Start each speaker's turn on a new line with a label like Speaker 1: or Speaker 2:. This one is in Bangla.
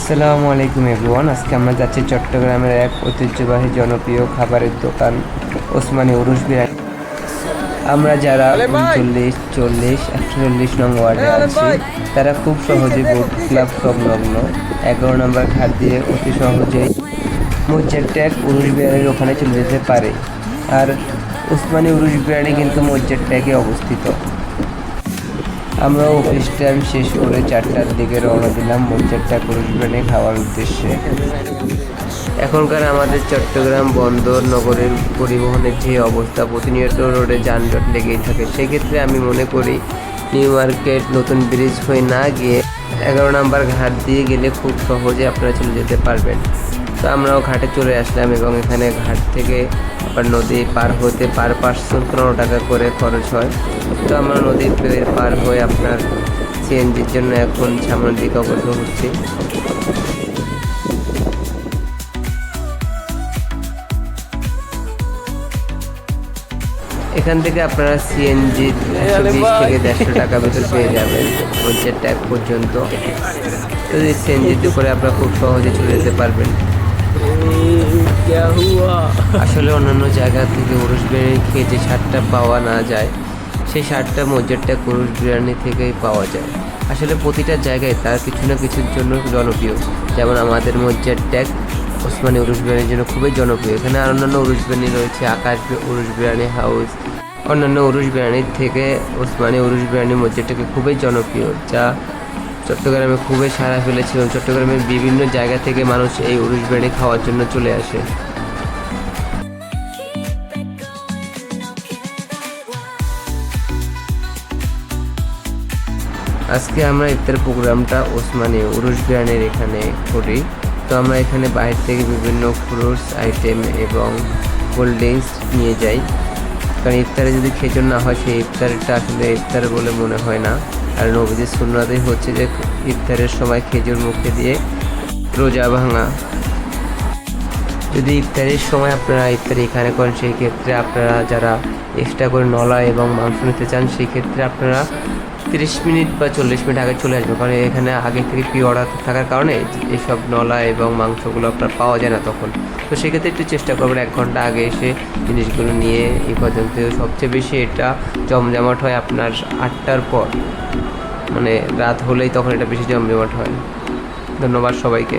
Speaker 1: আসসালামু আলাইকুম এভরিওয়ান। আজকে আমরা যাচ্ছি চট্টগ্রামের এক ঐতিহ্যবাহী জনপ্রিয় খাবারের দোকান ওসমানী উরুস বিরিয়ানি। আমরা যারা 39, 40, 41 নং ওয়ার্ডে আছি তারা খুব সহজে বোট ক্লাব সংলগ্ন 11 নম্বর ঘাট দিয়ে অতি সহজেই মজ্জের ট্যাগ উরুস বিরিয়ানির ওখানে চলে যেতে পারে। আর ওসমানী উরুস বিরিয়ানি কিন্তু মজ্জের ট্যাগে অবস্থিত। আমরা অফিস টাইম শেষ করে 4টার দিকে রওনা দিলাম মজ্জের ট্যাগ উরুস বিরিয়ানি খাওয়ার উদ্দেশ্যে। এখনকার আমাদের চট্টগ্রাম বন্দর নগরের পরিবহনের যে অবস্থা, প্রতিনিয়ত রোডে যানজট লেগেই থাকে। সেক্ষেত্রে আমি মনে করি নিউ মার্কেট নতুন ব্রিজ হয়ে না গিয়ে 11 নম্বর ঘাট দিয়ে গেলে খুব সহজে আপনারা চলে যেতে পারবেন। তো আমরাও ঘাটে চলে আসলাম এবং এখানে ঘাট থেকে আবার নদী পার হতে পার পার্সন 15 টাকা করে খরচ হয়। তো আমরা নদী পার হয়ে আপনার সিএনজির জন্য এখন সামনের দিকে অগ্রসর হচ্ছি। এখান থেকে আপনারা সিএনজি 120 থেকে 150 টাকা ভিতর পেয়ে যাবেন মজ্জের ট্যাগ পর্যন্ত। তো এই সিএনজিতে করে আপনারা খুব সহজে চলে যেতে পারবেন। আসলে অন্যান্য জায়গা থেকে উরুস বিরিয়ানি খেয়ে যে স্বাদটা পাওয়া না যায়, সেই স্বাদটা মজ্জের ট্যাগ উরুস বিরিয়ানি থেকেই পাওয়া যায়। আসলে প্রতিটা জায়গায় তার কিছু না কিছুর জন্য জনপ্রিয়। যেমন আমাদের মজ্জের ট্যাগ ওসমানী উরুস বিরিয়ানির জন্য খুবই জনপ্রিয়। এখানে আর অন্যান্য উরুস বিরিয়ানি রয়েছে, আকাশ উরুস বিরিয়ানি হাউস। অন্যান্য উরুস বিরিয়ানির থেকে ওসমানী উরুস বিরিয়ানি মজ্জের ট্যাগ খুবই জনপ্রিয়, যা চট্টগ্রামে খুবই সাড়া ফেলেছে এবং চট্টগ্রামের বিভিন্ন জায়গা থেকে মানুষ এই উরুস বিরিয়ানি খাওয়ার জন্য চলে আসে। আজকে আমরা ইফতার প্রোগ্রামটা ওসমানী উরুস বিরিয়ানির এখানে করি। তো আমরা এখানে বাইরে থেকে বিভিন্ন ফ্রুটস আইটেম এবং কোল্ড ড্রিঙ্কস নিয়ে যাই, কারণ ইফতারে যদি খেজুর না হয় সেই ইফতারটা আসলে ইফতার বলে মনে হয় না। আর নবীদের সুন্নাতই হচ্ছে যে ইফতারের সময় খেজুর মুখে দিয়ে রোজা ভাঙা। যদি ইফতারের সময় আপনারা ইফতারি এখানে করেন, সেই ক্ষেত্রে আপনারা যারা এক্সট্রা করে নলা এবং মাংস নিতে চান, সেই ক্ষেত্রে আপনারা 30 মিনিট বা 40 মিনিট আগে চলে আসবেন, কারণ এখানে আগে থেকে প্রি অর্ডার থাকার কারণে এসব নলা এবং মাংসগুলো আপনার পাওয়া যায় না তখন। তো সেক্ষেত্রে একটু চেষ্টা করবেন 1 ঘন্টা আগে এসে জিনিসগুলো নিয়ে এই পর্যন্ত। সবচেয়ে বেশি এটা জমজমাট হয় আপনার 8টার পর, মানে রাত হলেই তখন এটা বেশি জমজমাট হয়। ধন্যবাদ সবাইকে।